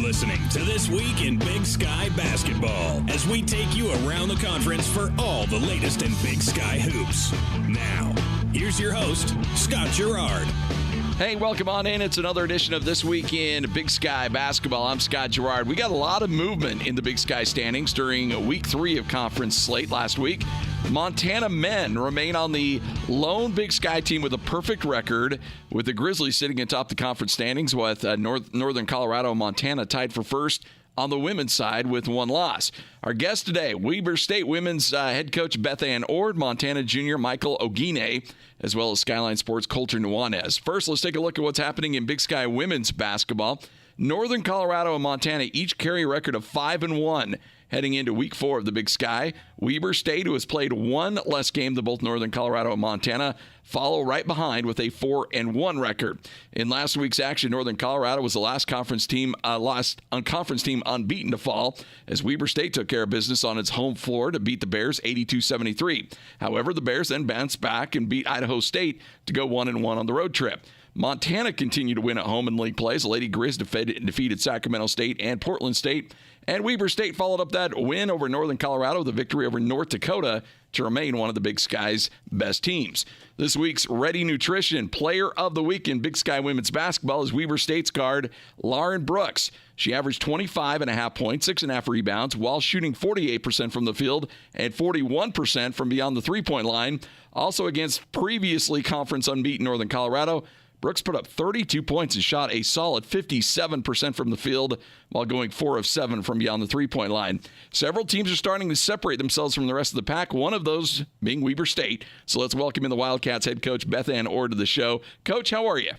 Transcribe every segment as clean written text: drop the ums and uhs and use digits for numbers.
listening to This Week in Big Sky Basketball as we take you around the conference for all the latest in Big Sky hoops. Now, here's your host, Scott Garrard. Hey, welcome on in. It's another edition of This Week in Big Sky Basketball. I'm Scott Garrard. We got a lot of movement in the Big Sky standings during week 3 of conference slate last week. Montana men remain on the lone Big Sky team with a perfect record, with the Grizzlies sitting atop the conference standings with Northern Colorado and Montana tied for first on the women's side with one loss. Our guest today, Weber State women's head coach Bethann Ord, Montana junior Michael Oguine, as well as Skyline Sports' Colter Nuanez. First, let's take a look at what's happening in Big Sky women's basketball. Northern Colorado and Montana each carry a record of 5-1 heading into week 4 of the Big Sky. Weber State, who has played one less game than both Northern Colorado and Montana, follow right behind with a 4-1 record. In last week's action, Northern Colorado was the last conference team unbeaten to fall, as Weber State took care of business on its home floor to beat the Bears 82-73. However, the Bears then bounced back and beat Idaho State to go 1-1 on the road trip. Montana continued to win at home in league plays. Lady Grizz defeated Sacramento State and Portland State. And Weber State followed up that win over Northern Colorado with a victory over North Dakota to remain one of the Big Sky's best teams. This week's Ready Nutrition Player of the Week in Big Sky women's basketball is Weber State's guard Lauren Brooks. She averaged 25.5 points, 6.5 rebounds, while shooting 48% from the field and 41% from beyond the three-point line. Also against previously conference unbeaten Northern Colorado, Brooks put up 32 points and shot a solid 57% from the field while going 4 of 7 from beyond the three-point line. Several teams are starting to separate themselves from the rest of the pack, one of those being Weber State. So let's welcome in the Wildcats head coach Bethann Ord to the show. Coach, how are you?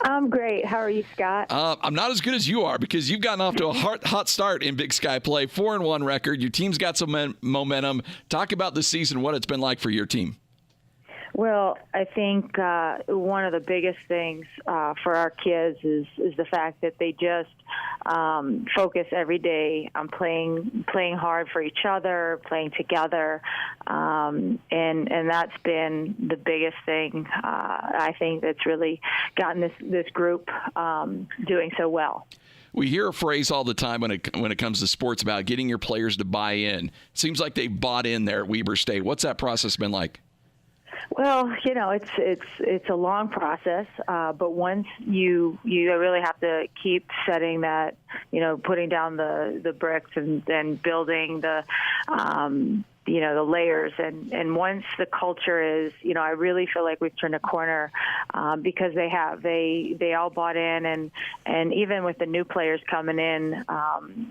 I'm great. How are you, Scott? I'm not as good as you are because you've gotten off to a hot start in Big Sky play, 4-1 record. Your team's got some momentum. Talk about this season, what it's been like for your team. Well, I think one of the biggest things for our kids is the fact that they just focus every day on playing hard for each other, playing together, and that's been the biggest thing I think that's really gotten this group doing so well. We hear a phrase all the time when it comes to sports about getting your players to buy in. It seems like they bought in there at Weber State. What's that process been like? Well, it's a long process, but once you really have to keep setting that, putting down the bricks and then building the the layers, and once the culture is, I really feel like we've turned a corner because they all bought in, and even with the new players coming in,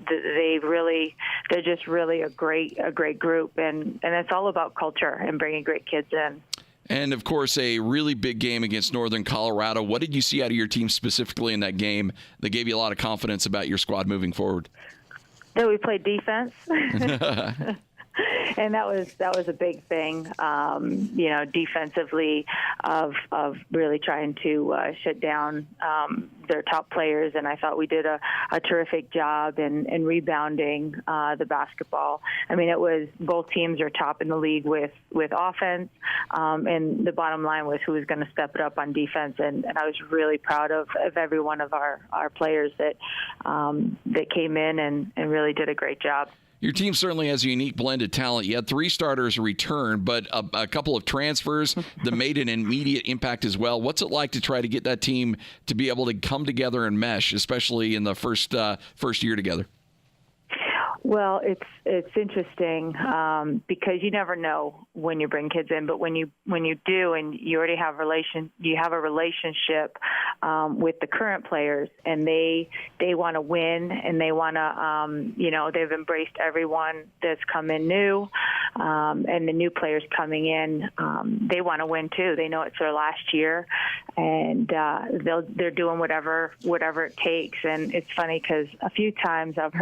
they're just really a great group, and it's all about culture and bringing great kids in. And, of course, a really big game against Northern Colorado. What did you see out of your team specifically in that game that gave you a lot of confidence about your squad moving forward? That we played defense. And that was a big thing, defensively of really trying to shut down their top players. And I thought we did a terrific job in rebounding the basketball. I mean, it was both teams are top in the league with offense, and the bottom line was who was going to step it up on defense. And I was really proud of every one of our players that came in and really did a great job. Your team certainly has a unique blend of talent. You had 3 starters return, but a couple of transfers that made an immediate impact as well. What's it like to try to get that team to be able to come together and mesh, especially in the first year together? Well, it's interesting because you never know when you bring kids in, but when you do, and you already have a relationship with the current players, and they want to win, and they want to they've embraced everyone that's come in new, and the new players coming in, they want to win too. They know it's their last year, and they're doing whatever it takes. And it's funny because a few times I've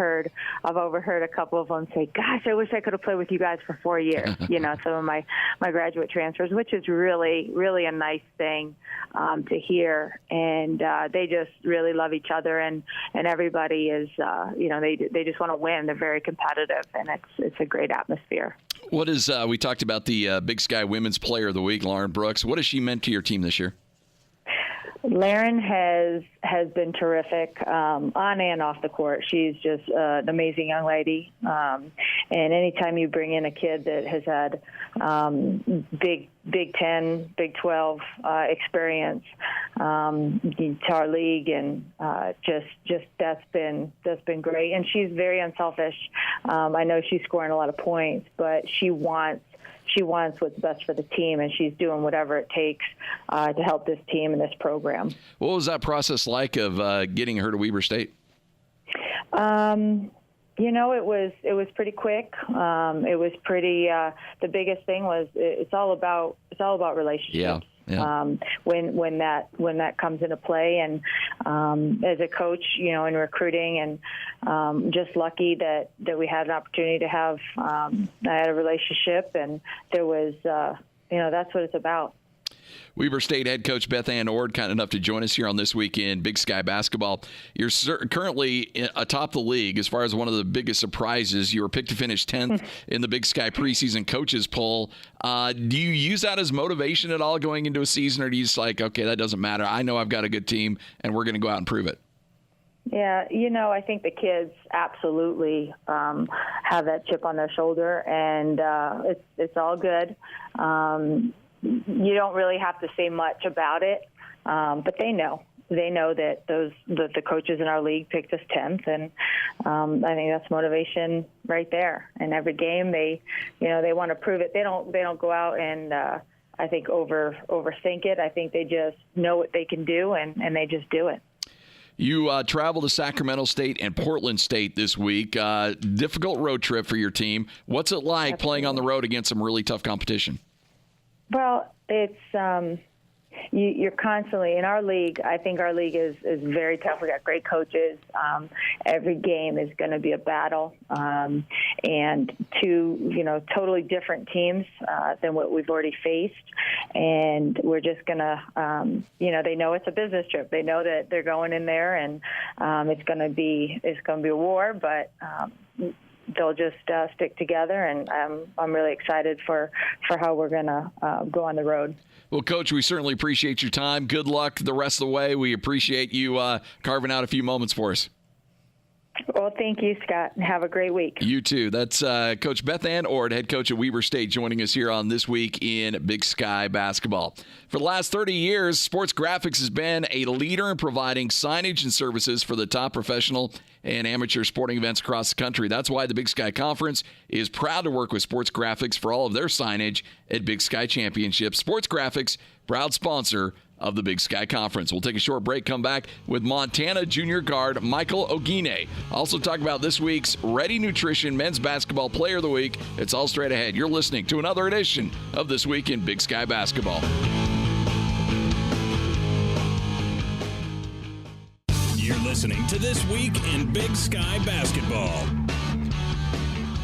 overheard a couple of them say, "Gosh, I wish I could have played with you guys for 4 years." Some of my graduate transfers, which is really, really a nice thing to hear. And they just really love each other, and everybody is, they just want to win. They're very competitive, and it's a great atmosphere. What is we talked about the Big Sky Women's Player of the Week, Lauren Brooks. What has she meant to your team this year? Lauren has been terrific on and off the court. She's just an amazing young lady. And anytime you bring in a kid that has had Big 10, Big 12 experience to our league, and just that's been great. And she's very unselfish. I know she's scoring a lot of points, but she wants what's best for the team, and she's doing whatever it takes to help this team and this program. What was that process like of getting her to Weber State? It was pretty quick. It was pretty. The biggest thing was it's all about relationships. Yeah. When that comes into play, and as a coach, in recruiting, and just lucky that we had an opportunity to have I had a relationship, and there was that's what it's about. Weber State head coach Bethann Ord, kind enough to join us here on This Week in Big Sky Basketball. You're currently atop the league as far as one of the biggest surprises. You were picked to finish 10th in the Big Sky preseason coaches poll. Do you use that as motivation at all going into a season, or do you just like, okay, that doesn't matter. I know I've got a good team, and we're going to go out and prove it? Yeah, I think the kids absolutely have that chip on their shoulder, and it's all good. You don't really have to say much about it, but they know. They know that the coaches in our league picked us 10th, and I think that's motivation right there. And every game, they want to prove it. They don't go out and I think overthink it. I think they just know what they can do, and they just do it. You travel to Sacramento State and Portland State this week. Difficult road trip for your team. What's it like playing on the road against some really tough competition? Well, it's you're constantly in our league. I think our league is very tough. We got great coaches. Every game is going to be a battle, and two totally different teams than what we've already faced. And we're just gonna they know it's a business trip. They know that they're going in there, and it's going to be a war, but. They'll just stick together, and I'm really excited for how we're going to go on the road. Well, Coach, we certainly appreciate your time. Good luck the rest of the way. We appreciate you carving out a few moments for us. Well, thank you, Scott, and have a great week. You too. That's Coach Bethann Ord, head coach at Weber State, joining us here on This Week in Big Sky Basketball. For the last 30 years, Sports Graphics has been a leader in providing signage and services for the top professional and amateur sporting events across the country. That's why the Big Sky Conference is proud to work with Sports Graphics for all of their signage at Big Sky Championships. Sports Graphics, proud sponsor of the Big Sky Conference. We'll take a short break, come back with Montana junior guard Michael Oguine. Also talk about this week's Ready Nutrition Men's Basketball Player of the Week. It's all straight ahead. You're listening to another edition of This Week in Big Sky Basketball. You're listening to This Week in Big Sky Basketball.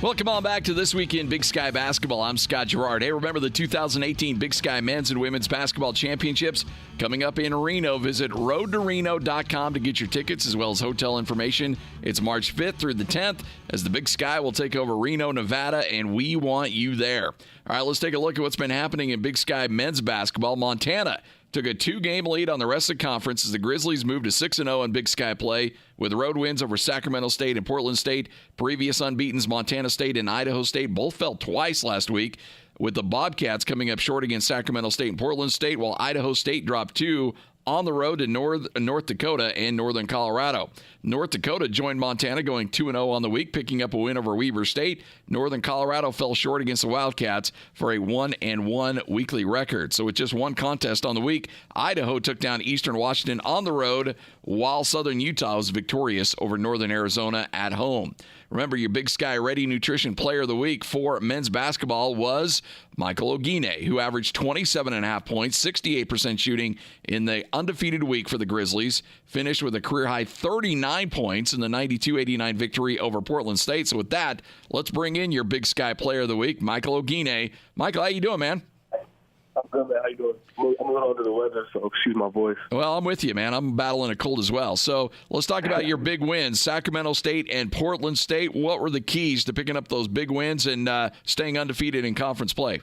Welcome on back to This Week in Big Sky Basketball. I'm Scott Garrard. Hey, remember the 2018 Big Sky Men's and Women's Basketball Championships coming up in Reno. Visit roadtoreno.com to get your tickets as well as hotel information. It's March 5th through the 10th as the Big Sky will take over Reno, Nevada, and we want you there. All right, let's take a look at what's been happening in Big Sky Men's Basketball. Montana took a 2-game lead on the rest of the conference as the Grizzlies moved to 6-0 in Big Sky play with road wins over Sacramento State and Portland State. Previous unbeatens Montana State and Idaho State both fell twice last week, with the Bobcats coming up short against Sacramento State and Portland State, while Idaho State dropped 2 on the road to North Dakota and Northern Colorado. North Dakota joined Montana going 2-0 on the week, picking up a win over Weber State. Northern Colorado fell short against the Wildcats for a 1-1 weekly record. So with just one contest on the week, Idaho took down Eastern Washington on the road, while Southern Utah was victorious over Northern Arizona at home. Remember, your Big Sky Ready Nutrition Player of the Week for men's basketball was Michael Oguine, who averaged 27.5 points, 68% shooting in the undefeated week for the Grizzlies, finished with a career-high 39 points in the 92-89 victory over Portland State. So with that, let's bring in your Big Sky Player of the Week, Michael Oguine. Michael, how you doing, man? I'm good, man. How you doing? I'm a little under the weather, so excuse my voice. Well, I'm with you, man. I'm battling a cold as well. So let's talk about your big wins, Sacramento State and Portland State. What were the keys to picking up those big wins and staying undefeated in conference play?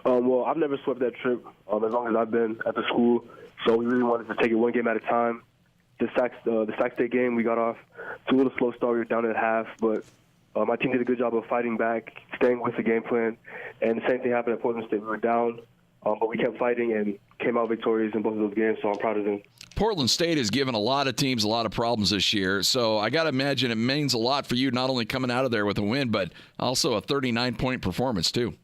Well, I've never swept that trip as long as I've been at the school. So we really wanted to take it one game at a time. The Sac State game, we got off to a little slow start. We were down at half, but my team did a good job of fighting back, staying with the game plan. And the same thing happened at Portland State. We were down, but we kept fighting and came out victorious in both of those games, so I'm proud of them. Portland State has given a lot of teams a lot of problems this year, so I got to imagine it means a lot for you not only coming out of there with a win, but also a 39-point performance too.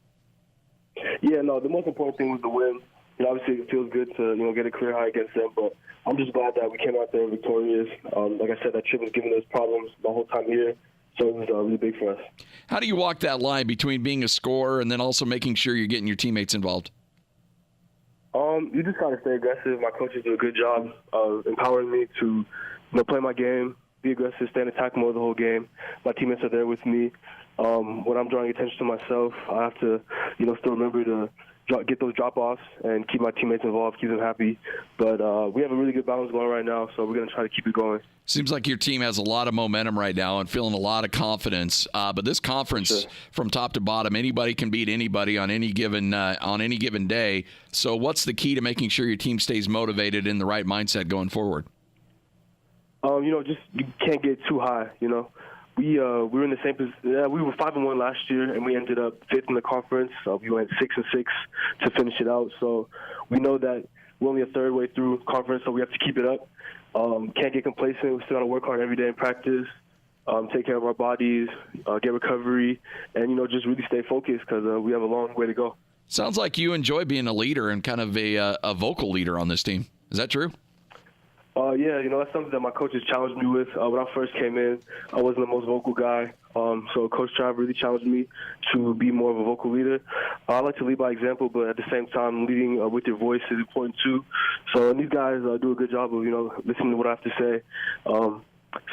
Yeah, no, the most important thing was the win. Obviously, it feels good to get a career high against them, but I'm just glad that we came out there victorious. Like I said, that trip was giving us problems the whole time here, so it was really big for us. How do you walk that line between being a scorer and then also making sure you're getting your teammates involved? You just got to stay aggressive. My coaches do a good job of empowering me to play my game, be aggressive, stay in attack mode the whole game. My teammates are there with me. When I'm drawing attention to myself, I have to still remember to get those drop-offs and keep my teammates involved, keep them happy. But we have a really good balance going right now, so we're going to try to keep it going. Seems like your team has a lot of momentum right now and feeling a lot of confidence. But this conference, from top to bottom, anybody can beat anybody on any given day. So what's the key to making sure your team stays motivated in the right mindset going forward? Just you can't get too high. We were in the same position. We were 5-1 last year, and we ended up 5th in the conference. We went 6-6 to finish it out. So we know that we're only a third way through conference, so we have to keep it up. Can't get complacent. We still got to work hard every day in practice, take care of our bodies, get recovery, and just really stay focused because we have a long way to go. Sounds like you enjoy being a leader and kind of a vocal leader on this team. Is that true? Yeah, that's something that my coaches challenged me with. When I first came in, I wasn't the most vocal guy. So Coach Trav really challenged me to be more of a vocal leader. I like to lead by example, but at the same time, leading with your voice is important too. So these guys do a good job of, listening to what I have to say.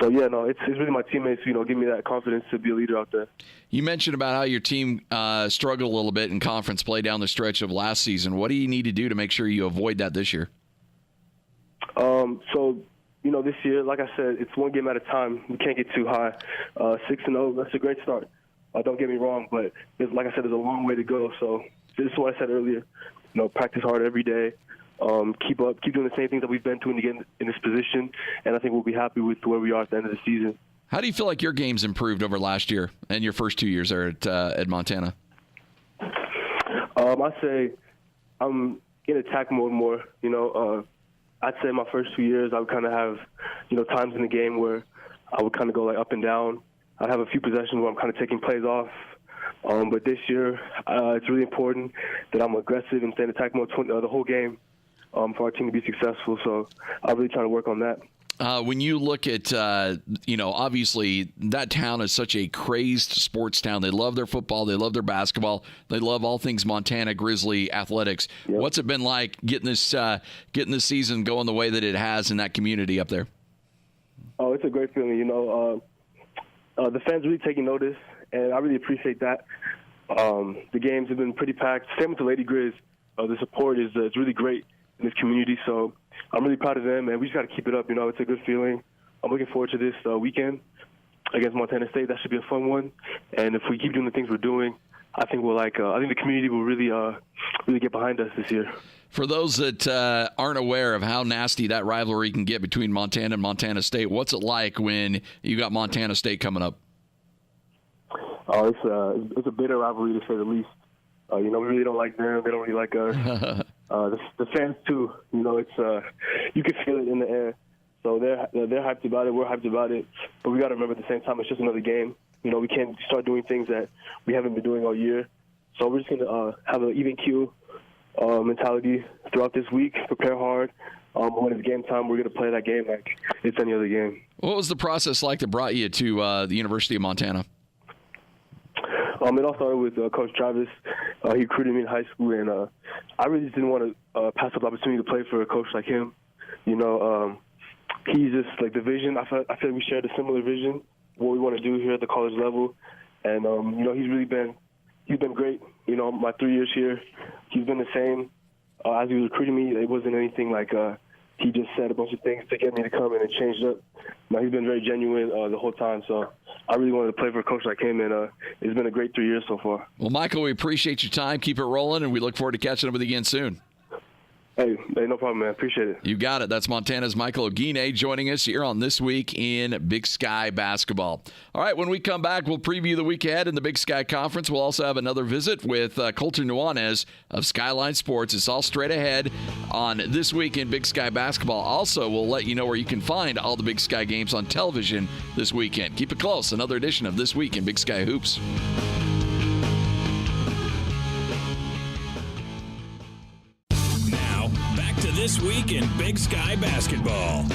It's really my teammates, give me that confidence to be a leader out there. You mentioned about how your team struggled a little bit in conference play down the stretch of last season. What do you need to do to make sure you avoid that this year? This year, like I said, it's one game at a time. We can't get too high. 6-0, that's a great start. Don't get me wrong, but like I said, there's a long way to go. So this is what I said earlier. Practice hard every day. Keep doing the same things that we've been doing to get in this position, and I think we'll be happy with where we are at the end of the season. How do you feel like your game's improved over last year and your first 2 years there at Montana? I'd say I'm in attack mode more. I'd say my first 2 years I would kind of have, times in the game where I would kind of go up and down. I'd have a few possessions where I'm kind of taking plays off. But this year, it's really important that I'm aggressive and stay in attack mode the whole game for our team to be successful. So I'm really trying to work on that. When you look at, obviously that town is such a crazed sports town. They love their football. They love their basketball. They love all things Montana Grizzly athletics. Yep. What's it been like getting this season going the way that it has in that community up there? Oh, it's a great feeling. The fans really taking notice, and I really appreciate that. The games have been pretty packed. Same with the Lady Grizz. The support is really great in this community, so I'm really proud of them, and we just got to keep it up. It's a good feeling. I'm looking forward to this weekend against Montana State. That should be a fun one. And if we keep doing the things we're doing, I think I think the community will really get behind us this year. For those that aren't aware of how nasty that rivalry can get between Montana and Montana State, what's it like when you got Montana State coming up? Oh, it's a bitter rivalry to say the least. We really don't like them. They don't really like us. The fans too. It's you can feel it in the air. So they're hyped about it. We're hyped about it. But we got to remember at the same time, it's just another game. We can't start doing things that we haven't been doing all year. So we're just gonna have an even keel mentality throughout this week. Prepare hard. When it's game time, we're gonna play that game like it's any other game. What was the process like that brought you to the University of Montana? It all started with Coach Travis. He recruited me in high school, and I really just didn't want to pass up the opportunity to play for a coach like him. He's just like the vision. I feel like we shared a similar vision, what we want to do here at the college level, and he's been great. My 3 years here, he's been the same. As he was recruiting me, it wasn't anything like he just said a bunch of things to get me to come in and change it up. He's been very genuine the whole time, so I really wanted to play for a coach like him, and it's been a great 3 years so far. Well, Michael, we appreciate your time. Keep it rolling, and we look forward to catching up with you again soon. Hey, no problem, man. Appreciate it. You got it. That's Montana's Michael Oguine joining us here on This Week in Big Sky Basketball. All right, when we come back, we'll preview the week ahead in the Big Sky Conference. We'll also have another visit with Colter Nuanez of Skyline Sports. It's all straight ahead on This Week in Big Sky Basketball. Also, we'll let you know where you can find all the Big Sky games on television this weekend. Keep it close. Another edition of This Week in Big Sky Hoops. This Week in Big Sky Basketball.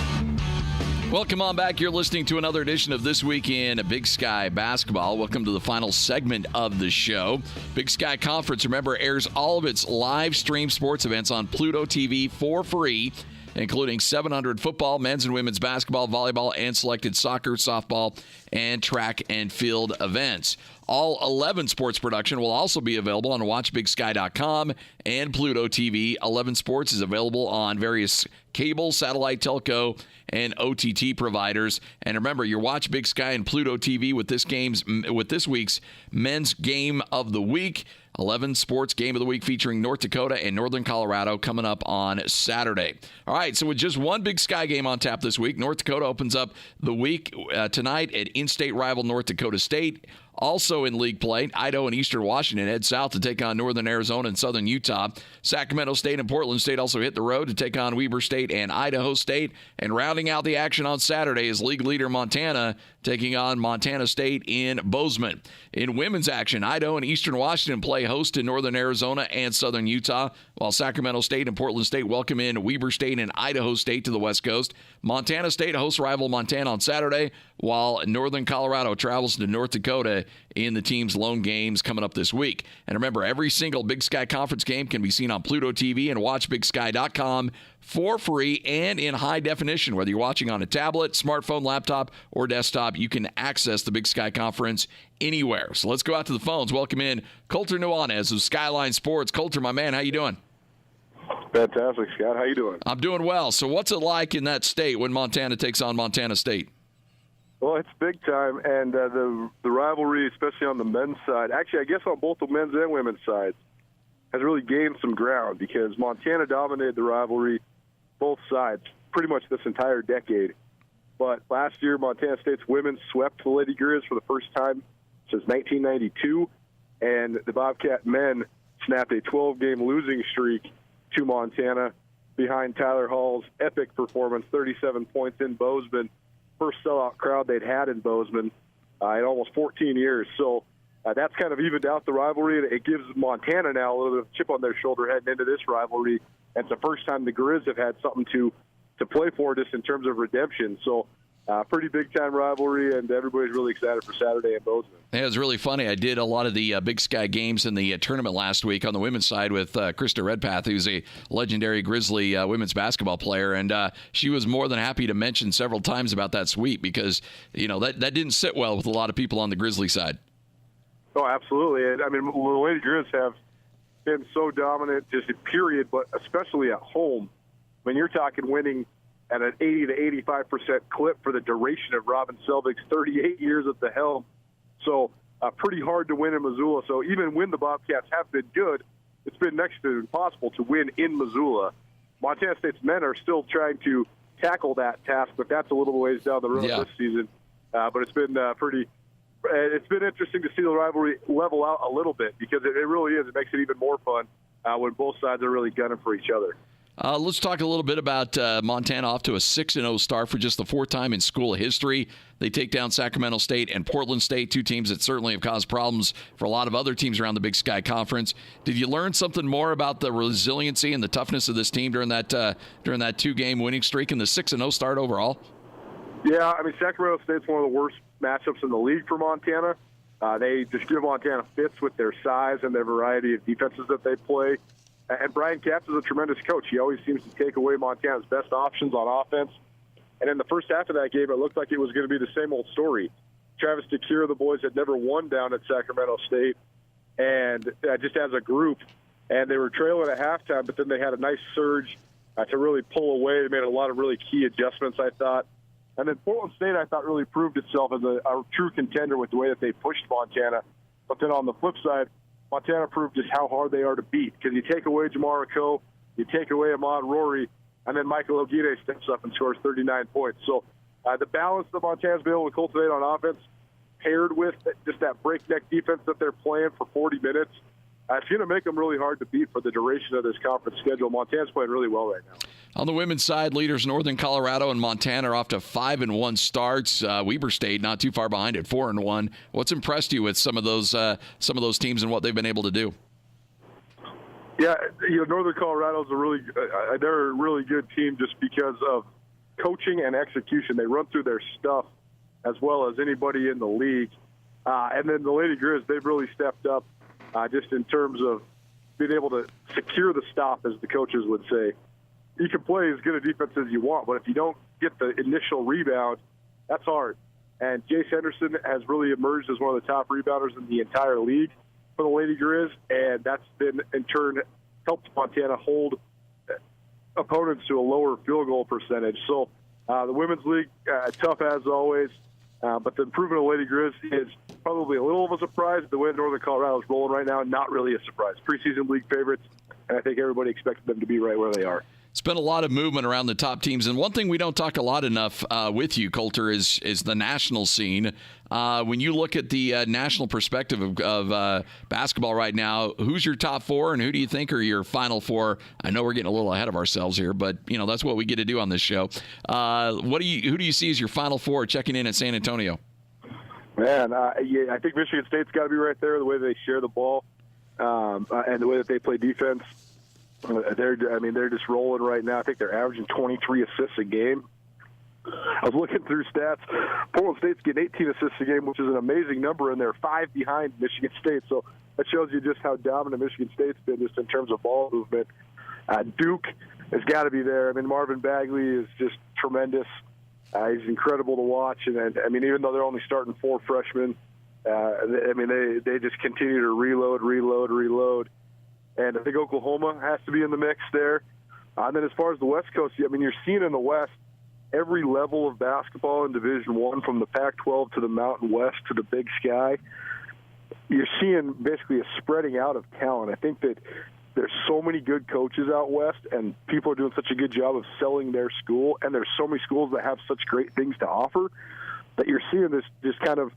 Welcome on back. You're listening to another edition of This Week in Big Sky Basketball. Welcome to the final segment of the show. Big Sky Conference, remember, airs all of its live stream sports events on Pluto TV for free, including 700 football, men's and women's basketball, volleyball, and selected soccer, softball, and track and field events. All 11 sports production will also be available on WatchBigSky.com and Pluto TV. 11 Sports is available on various cable, satellite, telco, and OTT providers. And remember, your Watch Big Sky and Pluto TV with this week's Men's Game of the Week. 11 Sports Game of the Week featuring North Dakota and Northern Colorado coming up on Saturday. All right, so with just one Big Sky game on tap this week, North Dakota opens up the week tonight at in-state rival North Dakota State. Also in league play, Idaho and Eastern Washington head south to take on Northern Arizona and Southern Utah. Sacramento State and Portland State also hit the road to take on Weber State and Idaho State. And rounding out the action on Saturday is league leader Montana taking on Montana State in Bozeman. In women's action, Idaho and Eastern Washington play host to Northern Arizona and Southern Utah, while Sacramento State and Portland State welcome in Weber State and Idaho State to the West Coast. Montana State hosts rival Montana on Saturday, while Northern Colorado travels to North Dakota in the team's lone games coming up this week. And remember, every single Big Sky Conference game can be seen on Pluto TV and WatchBigSky.com for free and in high definition. Whether you're watching on a tablet, smartphone, laptop, or desktop, you can access the Big Sky Conference anywhere. So let's go out to the phones. Welcome in Colter Nuanez of Skyline Sports. Colter, my man, how you doing? Fantastic, Scott. How you doing? I'm doing well. So what's it like in that state when Montana takes on Montana State? Well, it's big time, and the rivalry, especially on the men's side, actually I guess on both the men's and women's sides, has really gained some ground because Montana dominated the rivalry, both sides, pretty much this entire decade. But last year, Montana State's women swept the Lady Grizz for the first time since 1992, and the Bobcat men snapped a 12-game losing streak to Montana behind Tyler Hall's epic performance, 37 points in Bozeman. First sellout crowd they'd had in Bozeman in almost 14 years. So that's kind of evened out the rivalry. It gives Montana now a little bit of chip on their shoulder heading into this rivalry. And it's the first time the Grizz have had something to play for just in terms of redemption. So pretty big-time rivalry, and everybody's really excited for Saturday in Bozeman. Yeah, it was really funny. I did a lot of the Big Sky games in the tournament last week on the women's side with Krista Redpath, who's a legendary Grizzly women's basketball player, and she was more than happy to mention several times about that sweep because, you know, that didn't sit well with a lot of people on the Grizzly side. Oh, absolutely. And, I mean, the Lady Grizz have been so dominant just in period, but especially at home. When you're talking winning at an 80 to 85% clip for the duration of Robin Selvig's 38 years at the helm. So pretty hard to win in Missoula. So even when the Bobcats have been good, it's been next to impossible to win in Missoula. Montana State's men are still trying to tackle that task, but that's a little ways down the road this season. But it's been it's been interesting to see the rivalry level out a little bit because it really is. It makes it even more fun when both sides are really gunning for each other. Let's talk a little bit about Montana off to a 6-0 start for just the fourth time in school history. They take down Sacramento State and Portland State, two teams that certainly have caused problems for a lot of other teams around the Big Sky Conference. Did you learn something more about the resiliency and the toughness of this team during that 2-game winning streak and the 6-0 start overall? Yeah, I mean, Sacramento State's one of the worst matchups in the league for Montana. They just give Montana fits with their size and their variety of defenses that they play. And Brian Katz is a tremendous coach. He always seems to take away Montana's best options on offense. And in the first half of that game, it looked like it was going to be the same old story. Travis DeCure, the boys had never won down at Sacramento State, and just as a group. And they were trailing at halftime, but then they had a nice surge to really pull away. They made a lot of really key adjustments, I thought. And then Portland State, I thought, really proved itself as a true contender with the way that they pushed Montana. But then on the flip side, Montana proved just how hard they are to beat because you take away Jamar Coe, You take away Ahmad Rory, and then Michael Oguine steps up and scores 39 points. So the balance that Montana's been able to cultivate on offense, paired with just that breakneck defense that they're playing for 40 minutes, it's going to make them really hard to beat for the duration of this conference schedule. Montana's playing really well right now. On the women's side, leaders Northern Colorado and Montana are off to 5-1 starts. Weber State not too far behind at 4-1. What's impressed you with some of those teams and what they've been able to do? Yeah, Northern Colorado's they're a really good team just because of coaching and execution. They run through their stuff as well as anybody in the league. And then the Lady Grizz, they've really stepped up just in terms of being able to secure the stop, as the coaches would say. You can play as good a defense as you want, but if you don't get the initial rebound, that's hard. And Jace Henderson has really emerged as one of the top rebounders in the entire league for the Lady Grizz, and that's been, in turn, helped Montana hold opponents to a lower field goal percentage. So the women's league, tough as always, but the improvement of Lady Grizz is probably a little of a surprise. The way Northern Colorado is rolling right now, not really a surprise. Preseason league favorites, and I think everybody expected them to be right where they are. It's been a lot of movement around the top teams, and one thing we don't talk a lot enough with you, Colter, is the national scene. When you look at the national perspective of basketball right now, who's your top four, and who do you think are your final four? I know we're getting a little ahead of ourselves here, but that's what we get to do on this show. Who do you see as your final four checking in at San Antonio? Man, I think Michigan State's got to be right there. The way they share the ball and the way that they play defense. They're just rolling right now. I think they're averaging 23 assists a game. I was looking through stats. Portland State's getting 18 assists a game, which is an amazing number, and they're 5 behind Michigan State. So that shows you just how dominant Michigan State's been just in terms of ball movement. Duke has got to be there. Marvin Bagley is just tremendous. He's incredible to watch. And even though they're only starting 4 freshmen, they just continue to reload. And I think Oklahoma has to be in the mix there. And then as far as the West Coast, you're seeing in the West every level of basketball in Division I, from the Pac-12 to the Mountain West to the Big Sky. You're seeing basically a spreading out of talent. I think that there's so many good coaches out West, and people are doing such a good job of selling their school, and there's so many schools that have such great things to offer that you're seeing this just kind of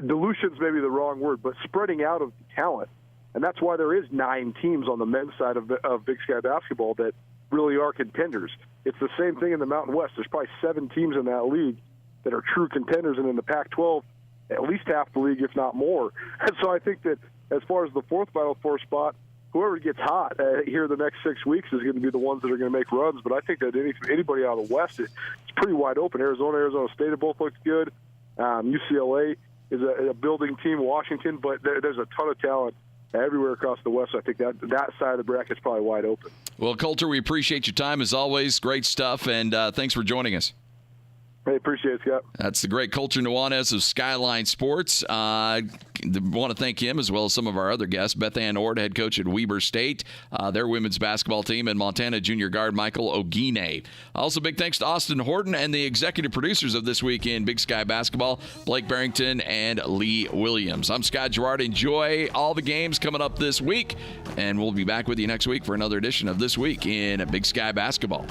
dilution's maybe the wrong word, but spreading out of talent. And that's why there is 9 teams on the men's side of Big Sky basketball that really are contenders. It's the same thing in the Mountain West. There's probably 7 teams in that league that are true contenders, and in the Pac-12, at least half the league, if not more. And so I think that as far as the fourth Final Four spot, whoever gets hot here the next 6 weeks is going to be the ones that are going to make runs. But I think that anybody out of the West, it's pretty wide open. Arizona State have both looked good. UCLA is a building team. Washington, but there's a ton of talent everywhere across the West. So I think that side of the bracket is probably wide open. Well, Colter, we appreciate your time as always. Great stuff, and thanks for joining us. Hey, appreciate it, Scott. That's the great Colter Nuanez of Skyline Sports. I want to thank him as well as some of our other guests. Bethann Ord, head coach at Weber State, their women's basketball team, and Montana junior guard Michael Oguine. Also, big thanks to Austin Horton and the executive producers of This Week in Big Sky Basketball, Blake Barrington and Lee Williams. I'm Scott Garrard. Enjoy all the games coming up this week, and we'll be back with you next week for another edition of This Week in Big Sky Basketball.